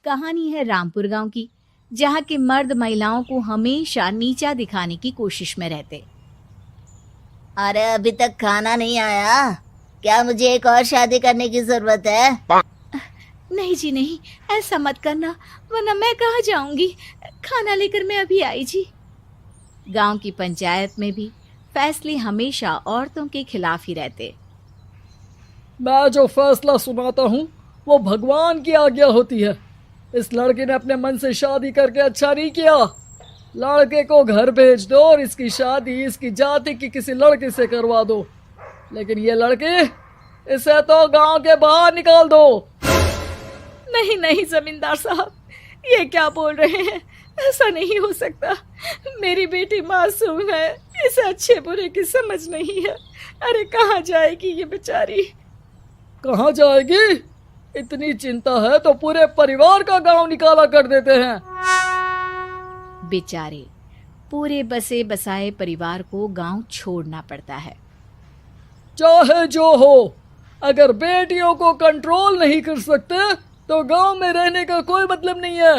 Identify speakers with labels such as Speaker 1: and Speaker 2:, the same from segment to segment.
Speaker 1: कहानी है रामपुर गांव की, जहां के मर्द महिलाओं को हमेशा नीचा दिखाने की कोशिश में रहते।
Speaker 2: अरे अभी तक खाना नहीं आया, क्या मुझे एक और शादी करने की जरूरत है?
Speaker 1: नहीं जी नहीं, ऐसा मत करना, वरना मैं कहाँ जाऊंगी। खाना लेकर मैं अभी आई जी। गांव की पंचायत में भी फैसले हमेशा औरतों के खिलाफ ही रहते।
Speaker 3: मैं जो फैसला सुनाता हूँ वो भगवान की आज्ञा होती है। इस लड़के ने अपने मन से शादी करके अच्छा नहीं किया। लड़के को घर भेज दो और इसकी शादी इसकी जाति की किसी लड़के से करवा दो, लेकिन ये लड़की, इसे तो गांव के बाहर निकाल दो।
Speaker 1: नहीं नहीं जमींदार साहब, ये क्या बोल रहे हैं? ऐसा नहीं हो सकता। मेरी बेटी मासूम है, इसे अच्छे बुरे की समझ नहीं है। अरे कहाँ जाएगी ये बेचारी?
Speaker 3: कहाँ जाएगी? इतनी चिंता है तो पूरे परिवार का गांव निकाला कर देते हैं।
Speaker 1: बेचारे पूरे बसे बसाए परिवार को गांव छोड़ना पड़ता है।
Speaker 3: चाहे जो हो, अगर बेटियों को कंट्रोल नहीं कर सकते तो गांव में रहने का कोई मतलब नहीं है।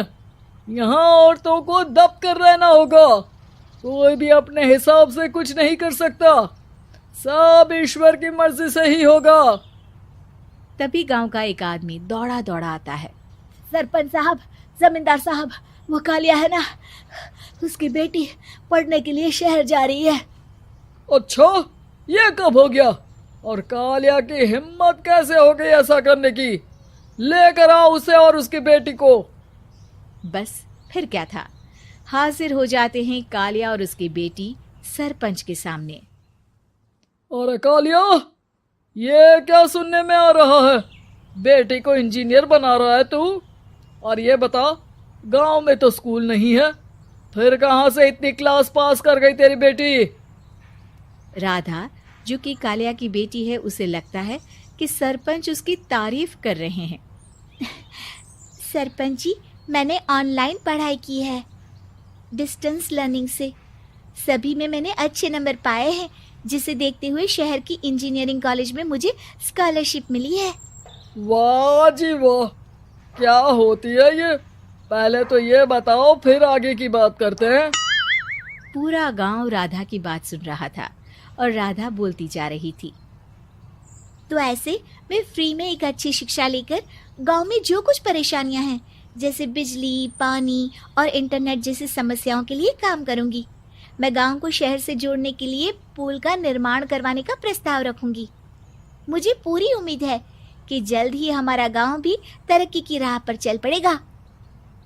Speaker 3: यहाँ औरतों को दब कर रहना होगा। कोई भी अपने हिसाब से कुछ नहीं कर सकता, सब ईश्वर की मर्जी से ही होगा।
Speaker 1: तभी गांव का एक आदमी दौड़ा दौड़ा आता है। सरपंच साहब, जमींदार साहब, वो कालिया है ना, उसकी बेटी पढ़ने के लिए शहर जा रही है।
Speaker 3: अच्छा, ये कब हो गया? और कालिया की हिम्मत कैसे हो गई ऐसा करने की? लेकर आओ उसे और उसकी बेटी को।
Speaker 1: बस फिर क्या था, हाजिर हो जाते हैं कालिया और उसकी बेटी सरपंच के सामने।
Speaker 3: अरे कालिया, ये क्या सुनने में आ रहा है? बेटी को इंजीनियर बना रहा है तू? और ये बता, गांव में तो स्कूल नहीं है, फिर कहां से इतनी क्लास पास कर गई तेरी बेटी?
Speaker 1: राधा, जो कि कालिया की बेटी है, उसे लगता है कि सरपंच उसकी तारीफ कर रहे हैं। सरपंच जी, मैंने ऑनलाइन पढ़ाई की है, डिस्टेंस लर्निंग से। सभी में मैंने अच्छे नंबर पाए हैं, जिसे देखते हुए शहर की इंजीनियरिंग कॉलेज में मुझे स्कॉलरशिप मिली है।
Speaker 3: वाह जी वाह, क्या होती है ये? पहले तो ये बताओ, फिर आगे की बात करते हैं।
Speaker 1: पूरा गांव राधा की बात सुन रहा था और राधा बोलती जा रही थी। तो ऐसे मैं फ्री में एक अच्छी शिक्षा लेकर गांव में जो कुछ परेशानियां हैं, जैसे बिजली, पानी और इंटरनेट जैसी समस्याओं के लिए काम करूंगी। मैं गांव को शहर से जोड़ने के लिए पुल का निर्माण करवाने का प्रस्ताव रखूंगी। मुझे पूरी उम्मीद है कि जल्द ही हमारा गांव भी तरक्की की राह पर चल पड़ेगा।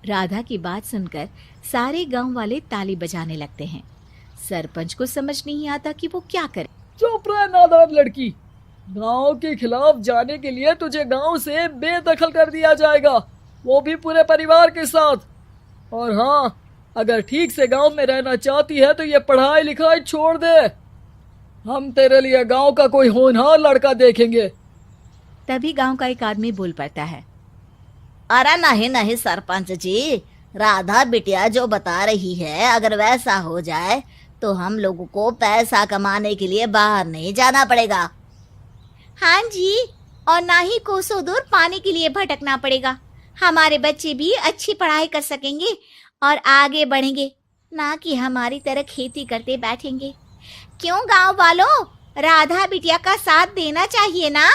Speaker 1: राधा की बात सुनकर सारे गांव वाले ताली बजाने लगते हैं। सरपंच को समझ नहीं आता कि वो क्या करे।
Speaker 3: चुप रह नादान लड़की, गांव के खिलाफ जाने के लिए तुझे गांव से बेदखल कर दिया जाएगा, वो भी पूरे परिवार के साथ। और हाँ, अगर ठीक से गांव में रहना चाहती है तो ये पढ़ाई लिखाई छोड़ दे। हम तेरे लिए गांव का कोई होनहार लड़का देखेंगे।
Speaker 1: तभी गांव का एक आदमी बोल पड़ता है।
Speaker 2: अरे नहीं नहीं सरपंच जी, राधा बिटिया जो बता रही है, अगर वैसा हो जाए तो हम लोगों को पैसा कमाने के लिए बाहर नहीं जाना पड़ेगा।
Speaker 1: हाँ जी, और ना ही कोसों दूर पानी के लिए भटकना पड़ेगा। हमारे बच्चे भी अच्छी पढ़ाई कर सकेंगे और आगे बढ़ेंगे, ना कि हमारी तरह खेती करते बैठेंगे। क्यों गांव वालों, राधा बिटिया का साथ देना चाहिए ना।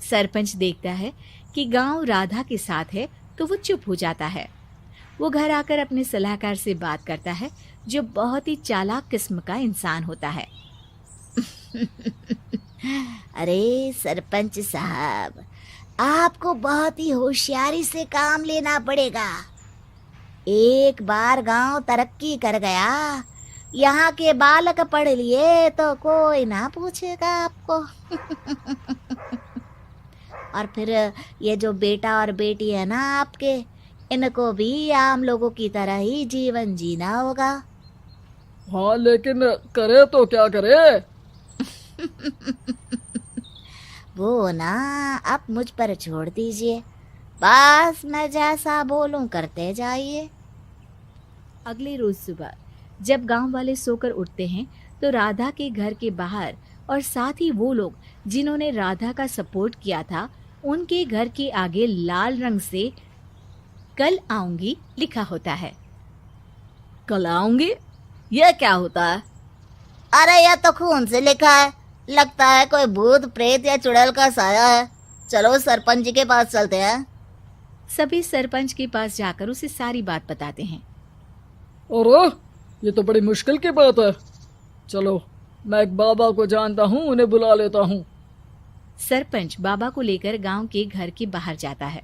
Speaker 1: सरपंच देखता है कि गांव राधा के साथ है तो वो चुप हो जाता है। वो घर आकर अपने सलाहकार से बात करता है, जो बहुत ही चालाक किस्म का इंसान होता है।
Speaker 2: अरे सरपंच साहब, आपको बहुत ही होशियारी से काम लेना पड़ेगा। एक बार गांव तरक्की कर गया, यहाँ के बालक पढ़ लिए तो कोई ना पूछेगा आपको। और फिर ये जो बेटा और बेटी है ना आपके, इनको भी आम लोगों की तरह ही जीवन जीना होगा।
Speaker 3: हाँ, लेकिन करे तो क्या करे?
Speaker 2: वो ना आप मुझ पर छोड़ दीजिए, बस मैं जैसा बोलूं करते जाइए।
Speaker 1: अगले रोज सुबह जब गांव वाले सोकर उठते हैं तो राधा के घर के बाहर और साथ ही वो लोग जिन्होंने राधा का सपोर्ट किया था, उनके घर के आगे लाल रंग से कल आऊंगी लिखा होता है।
Speaker 3: कल आऊंगी, यह क्या होता है?
Speaker 2: अरे यह तो खून से लिखा है, लगता है कोई भूत प्रेत या चुड़ैल का साया है। चलो सरपंच जी के पास चलते हैं।
Speaker 1: सभी सरपंच के पास जाकर उसे सारी बात बताते हैं।
Speaker 3: अरे ये तो बड़ी मुश्किल की बात है। चलो मैं एक बाबा को जानता हूँ, उन्हें बुला लेता हूँ।
Speaker 1: सरपंच बाबा को लेकर गांव के घर के बाहर जाता है।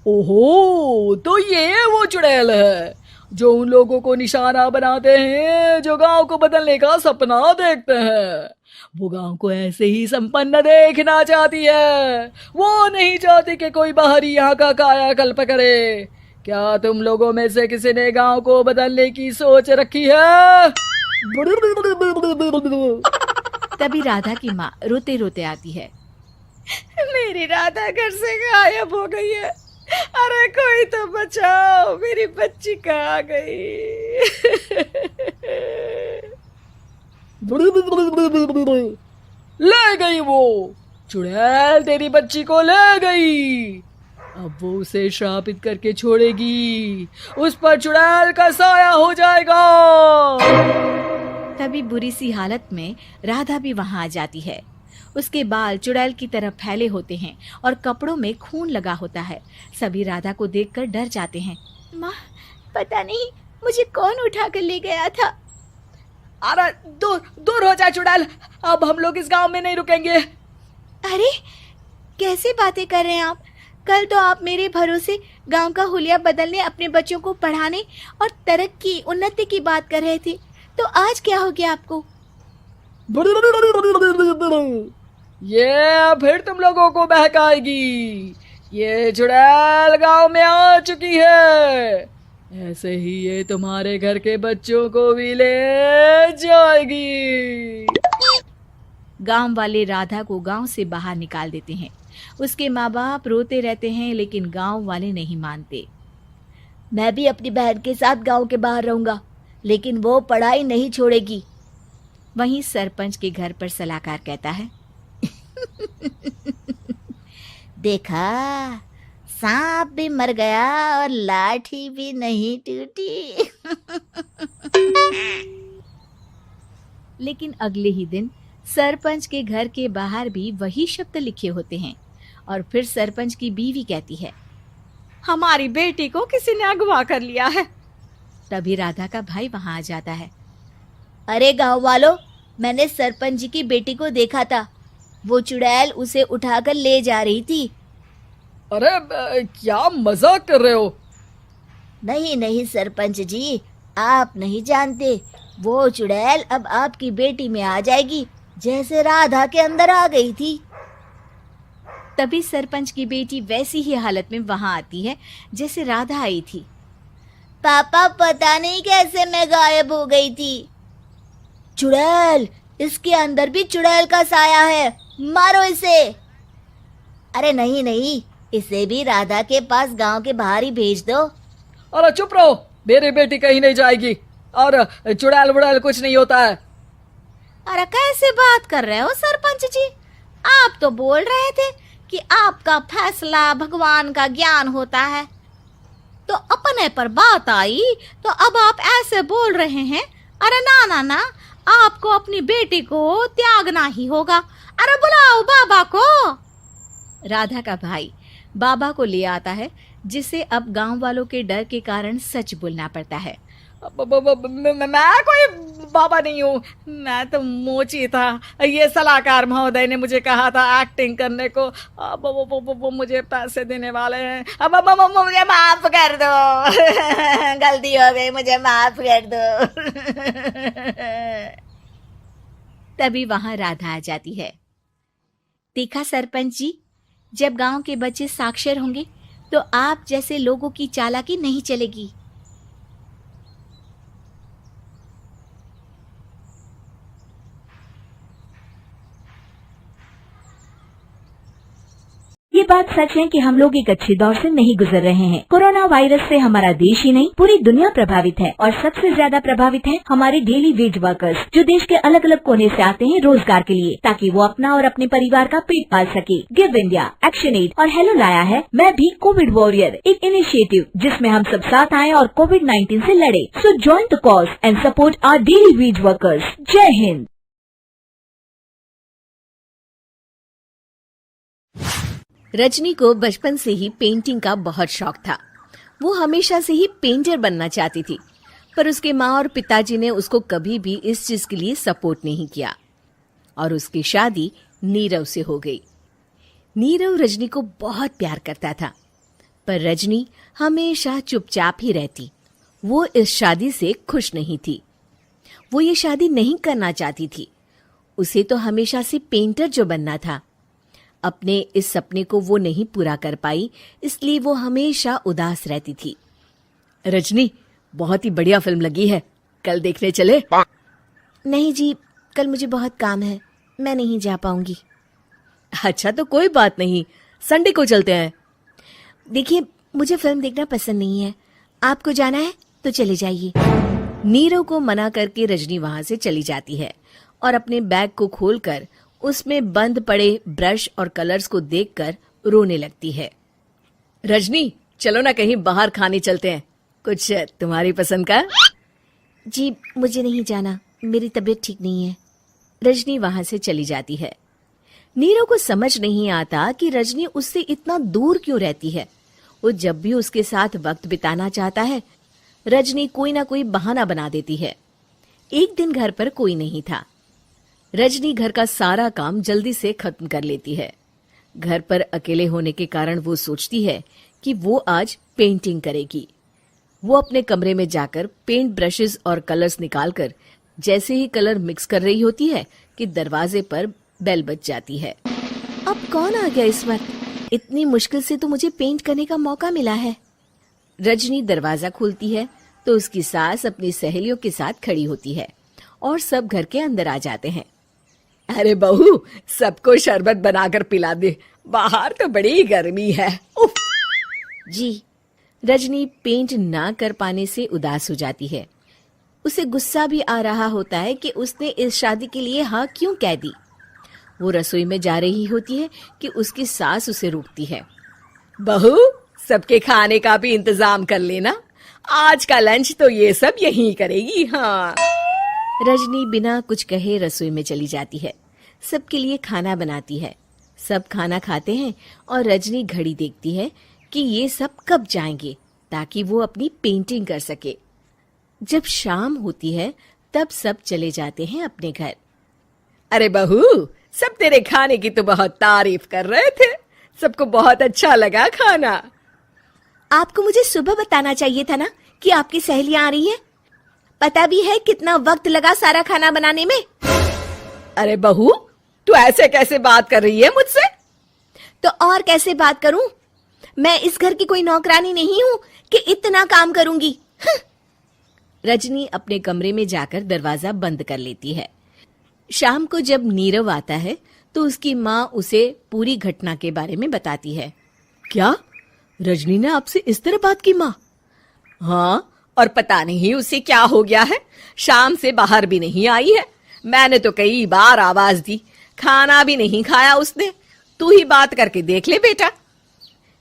Speaker 3: ओहो, तो ये वो चुड़ैल है जो उन लोगों को निशाना बनाते हैं जो गांव को बदलने का सपना देखते हैं। वो गांव को ऐसे ही संपन्न देखना चाहती है, वो नहीं चाहती कि कोई बाहरी यहाँ का कायाकल्प करे। क्या तुम लोगों में से किसी ने गांव को बदलने की सोच रखी है?
Speaker 1: तभी राधा की माँ रोते रोते आती है। मेरी राधा घर से गायब हो गई है। अरे कोई तो बचाओ, मेरी बच्ची कहाँ गई?
Speaker 3: ले गई वो चुड़ैल, तेरी बच्ची को ले गई। अब वो उसे श्रापित करके छोड़ेगी, उस पर चुड़ैल का साया हो जाएगा।
Speaker 1: तभी बुरी सी हालत में राधा भी वहां आ जाती है। उसके बाल चुड़ैल की तरह फैले होते हैं और कपड़ों में खून लगा होता है। सभी राधा को देखकर डर जाते हैं। माँ, पता नहीं मुझे कौन उठा कर ले गया था।
Speaker 3: अरे दूर दूर हो जा चुड़ैल, अब हम लोग इस गांव में नहीं रुकेंगे।
Speaker 1: अरे कैसे बातें कर रहे हैं आप? कल तो आप मेरे भरोसे गांव का हुलिया बदलने, अपने बच्चों को पढ़ाने और तरक्की उन्नति की बात कर रहे थे, तो आज क्या हो गया आपको?
Speaker 3: ये फिर तुम लोगों को बहकाएगी। ये चुड़ैल गांव में आ चुकी है, ऐसे ही ये तुम्हारे घर के बच्चों को भी ले जाएगी।
Speaker 1: गांव वाले राधा को गांव से बाहर निकाल देते हैं। उसके माँ बाप रोते रहते हैं, लेकिन गांव वाले नहीं मानते।
Speaker 2: मैं भी अपनी बहन के साथ गांव के बाहर रहूंगा, लेकिन वो पढ़ाई नहीं छोड़ेगी।
Speaker 1: वहीं सरपंच के घर पर सलाहकार कहता है।
Speaker 2: देखा, सांप भी मर गया और लाठी भी नहीं टूटी।
Speaker 1: लेकिन अगले ही दिन सरपंच के घर के बाहर भी वही शब्द लिखे होते हैं। और फिर सरपंच की बीवी कहती है, हमारी बेटी को किसी ने अगवा कर लिया है। तभी राधा का भाई वहां आ जाता है।
Speaker 2: अरे गांव वालों, मैंने सरपंच जी की बेटी को देखा था। वो चुड़ैल उसे उठाकर ले जा रही थी।
Speaker 3: अरे क्या मजाक कर रहे हो?
Speaker 2: नहीं नहीं सरपंच जी, आप नहीं जानते। वो चुड़ैल अब आपकी बेटी में आ जाएगी, जैसे राधा के अंदर आ गई थी।
Speaker 1: तभी सरपंच की बेटी वैसी ही हालत में वहां आती है जैसे राधा आई थी।
Speaker 2: पापा, पता नहीं कैसे मैं गायब हो गई थी। चुड़ैल, इसके अंदर भी चुड़ैल का साया है, मारो इसे। अरे नहीं नहीं, इसे भी राधा के पास गांव के बाहर ही भेज दो।
Speaker 3: अरे चुप रहो, मेरी बेटी कहीं नहीं जाएगी और चुड़ैल वुड़ैल कुछ नहीं होता है।
Speaker 1: अरे कैसे बात कर रहे हो सरपंच जी? आप तो बोल रहे थे कि आपका फैसला भगवान का ज्ञान होता है, तो अपने पर बात आई तो अब आप ऐसे बोल रहे हैं। अरे ना ना ना, आपको अपनी बेटी को त्यागना ही होगा। अरे बुलाओ बाबा को। राधा का भाई बाबा को ले आता है, जिसे अब गांव वालों के डर के कारण सच बोलना पड़ता है।
Speaker 3: मैं कोई बाबा नहीं हूँ, मैं तो मोची था। ये सलाहकार महोदय ने मुझे कहा था एक्टिंग करने को। अब वो मुझे पैसे देने वाले हैं। अब मुझे माफ कर दो।
Speaker 2: गलती हो गई, मुझे माफ कर दो।
Speaker 1: तभी वहां राधा आ जाती है। देखा सरपंच जी, जब गांव के बच्चे साक्षर होंगे तो आप जैसे लोगों की चालाकी नहीं चलेगी।
Speaker 4: ये बात सच है कि हम लोग एक अच्छे दौर से नहीं गुजर रहे हैं। कोरोना वायरस से हमारा देश ही नहीं पूरी दुनिया प्रभावित है और सबसे ज्यादा प्रभावित है हमारे डेली वेज वर्कर्स, जो देश के अलग अलग कोने से आते हैं रोजगार के लिए, ताकि वो अपना और अपने परिवार का पेट पाल सके। गिव इंडिया, एक्शन एड और हेलो लाया है मैं भी कोविड वॉरियर, एक इनिशिएटिव जिसमें हम सब साथ आए और कोविड-19 से लड़े। So join the cause and support our daily wage workers. Jai Hind.
Speaker 1: Rajni को बचपन से ही पेंटिंग का बहुत शौक था। वो हमेशा से ही पेंटर बनना चाहती थी, पर उसके माँ और पिताजी ने उसको कभी भी इस चीज के लिए सपोर्ट नहीं किया और उसकी शादी नीरव से हो गई। नीरव रजनी को बहुत प्यार करता था, पर रजनी हमेशा चुपचाप ही रहती। वो इस शादी से खुश नहीं थी। वो ये शादी नहीं करना चाहती थी। उसे तो हमेशा से पेंटर जो बनना था। अपने इस सपने को वो नहीं पूरा कर पाई, इसलिए वो हमेशा उदास रहती थी। रजनी, बहुत ही बढ़िया फिल्म लगी है, कल देखने चले?
Speaker 2: नहीं जी, कल मुझे बहुत काम है, मैं नहीं जा पाऊंगी।
Speaker 1: अच्छा तो कोई बात नहीं, संडे को चलते हैं।
Speaker 2: देखिए, मुझे फिल्म देखना पसंद नहीं है। आपको जाना है तो चले जाइए।
Speaker 1: नीरव को मना करके रजनी वहां से चली जाती है और अपने बैग को खोलकर उसमें बंद पड़े ब्रश और कलर्स को देखकर रोने लगती है। रजनी, चलो ना कहीं बाहर खाने चलते हैं, कुछ तुम्हारी पसंद का।
Speaker 2: जी, मुझे नहीं जाना, मेरी तबीयत ठीक नहीं है।
Speaker 1: रजनी वहां से चली जाती है। नीरव को समझ नहीं आता कि रजनी उससे इतना दूर क्यों रहती है। वो जब भी उसके साथ वक्त बिताना चाहता है, रजनी कोई ना कोई बहाना बना देती है। एक दिन घर पर कोई नहीं था। रजनी घर का सारा काम जल्दी से खत्म कर लेती है। घर पर अकेले होने के कारण वो सोचती है कि वो आज पेंटिंग करेगी। वो अपने कमरे में जाकर पेंट ब्रशेस और कलर्स निकालकर जैसे ही कलर मिक्स कर रही होती है कि दरवाजे पर बेल बज जाती है।
Speaker 2: अब कौन आ गया इस वक्त? इतनी मुश्किल से तो मुझे पेंट करने का मौका मिला है।
Speaker 1: रजनी दरवाजा खोलती है तो उसकी सास अपनी सहेलियों के साथ खड़ी होती है और सब घर के अंदर आ जाते हैं। अरे बहू, सबको शरबत बनाकर पिला दे, बाहर तो बड़ी गर्मी है। उफ।
Speaker 2: जी।
Speaker 1: रजनी पेंट ना कर पाने से उदास हो जाती है। उसे गुस्सा भी आ रहा होता है कि उसने इस शादी के लिए हाँ क्यों कह दी। वो रसोई में जा रही होती है कि उसकी सास उसे रोकती है। बहू, सबके खाने का भी इंतजाम कर लेना, आज का लंच तो ये सब यहीं करेगी। हाँ। रजनी बिना कुछ कहे रसोई में चली जाती है। सबके लिए खाना बनाती है। सब खाना खाते हैं और रजनी घड़ी देखती है कि ये सब कब जाएंगे ताकि वो अपनी पेंटिंग कर सके। जब शाम होती है तब सब चले जाते हैं अपने घर। अरे बहू, सब तेरे खाने की तो बहुत तारीफ कर रहे थे, सबको बहुत अच्छा लगा खाना।
Speaker 2: आपको मुझे सुबह बताना चाहिए था ना कि आपकी सहेलियां आ रही हैं। पता भी है कितना वक्त लगा सारा खाना बनाने में।
Speaker 1: अरे बहू, तू ऐसे कैसे बात कर रही है मुझसे?
Speaker 2: तो और कैसे बात करूं? मैं इस घर की कोई नौकरानी नहीं हूं कि इतना काम करूंगी।
Speaker 1: रजनी अपने कमरे में जाकर दरवाजा बंद कर लेती है। शाम को जब नीरव आता है तो उसकी माँ उसे पूरी घटना के बारे में बताती है। क्या रजनी ने आपसे इस तरह बात की माँ? हाँ, और पता नहीं उसे क्या हो गया है, शाम से बाहर भी नहीं आई है। मैंने तो कई बार आवाज दी, खाना भी नहीं खाया उसने। तू ही बात करके देख ले बेटा।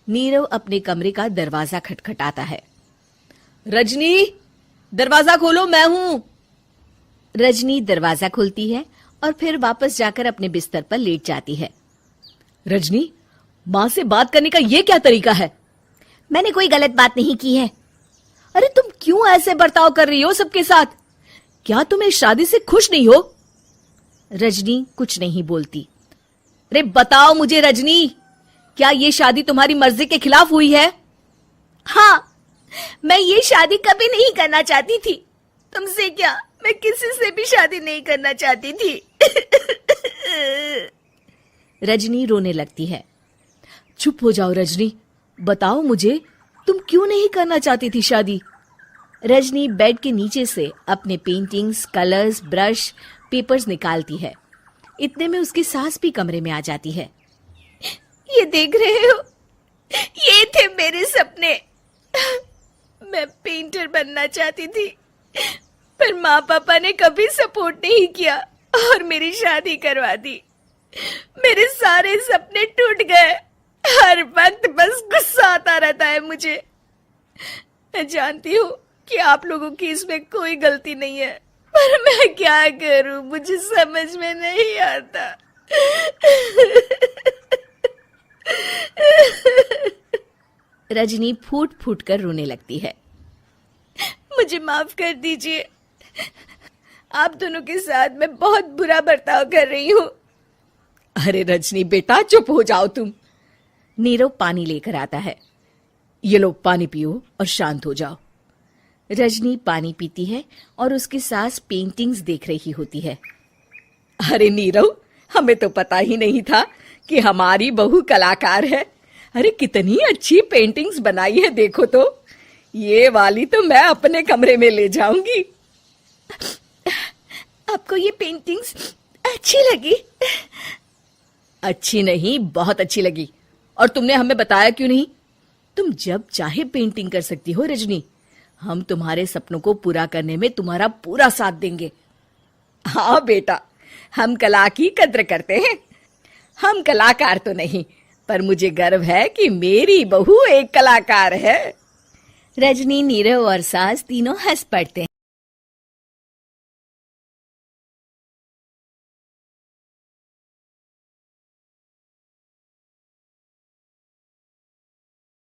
Speaker 1: नीरव अपने कमरे का दरवाजा खटखटाता है। रजनी, दरवाजा खोलो, मैं हूं। रजनी दरवाजा खोलती है और फिर वापस जाकर अपने बिस्तर पर लेट जाती है। रजनी, माँ से बात करने का ये क्या तरीका है?
Speaker 2: मैंने कोई गलत बात नहीं की है।
Speaker 1: अरे तुम क्यों ऐसे बर्ताव कर रही हो सबके साथ? क्या तुम इस शादी से खुश नहीं हो? रजनी कुछ नहीं बोलती। अरे बताओ मुझे रजनी, क्या ये शादी तुम्हारी मर्जी के खिलाफ हुई है?
Speaker 2: हाँ, मैं ये शादी कभी नहीं करना चाहती थी। तुमसे क्या, मैं किसी से भी शादी नहीं करना चाहती थी।
Speaker 1: रजनी रोने लगती है। चुप हो जाओ रजनी, बताओ मुझे, तुम क्यों नहीं करना चाहती थी शादी? रजनी बेड के नीचे से अपने पेंटिंग्स, कलर्स, ब्रश, पेपर्स निकालती है। इतने में उसकी सास भी कमरे में आ जाती है। ये देख रहे हो, ये थे मेरे सपने। मैं पेंटर बनना चाहती थी, पर माँ पापा ने कभी सपोर्ट नहीं किया और मेरी शादी करवा दी। मेरे सारे सपने टूट गए। हर वक्त बस गुस्सा आता रहता है मुझे। मैं जानती हूँ कि आप लोगों की इसमें कोई गलती नहीं है, पर मैं क्या करूं, मुझे समझ में नहीं आता। रजनी फूट फूट कर रोने लगती है। मुझे माफ कर दीजिए, आप दोनों के साथ मैं बहुत बुरा बर्ताव कर रही हूँ।
Speaker 5: अरे रजनी बेटा, चुप हो जाओ तुम।
Speaker 1: नीरव पानी लेकर आता है।
Speaker 5: ये लो पानी पियो और शांत हो जाओ।
Speaker 1: रजनी पानी पीती है और उसकी सास पेंटिंग्स देख रही होती है।
Speaker 5: अरे नीरव, हमें तो पता ही नहीं था कि हमारी बहू कलाकार है। अरे कितनी अच्छी पेंटिंग्स बनाई है, देखो तो। ये वाली तो मैं अपने कमरे में ले जाऊंगी।
Speaker 1: आपको ये पेंटिंग्स अच्छी लगी?
Speaker 5: अच्छी नहीं, बहुत अच्छी लगी। और तुमने हमें बताया क्यों नहीं? तुम जब चाहे पेंटिंग कर सकती हो रजनी। हम तुम्हारे सपनों को पूरा करने में तुम्हारा पूरा साथ देंगे। हाँ बेटा, हम कला की कद्र करते हैं। हम कलाकार तो नहीं, पर मुझे गर्व है कि मेरी बहू एक कलाकार है।
Speaker 1: रजनी, नीरव और सास तीनों हंस पड़ते हैं।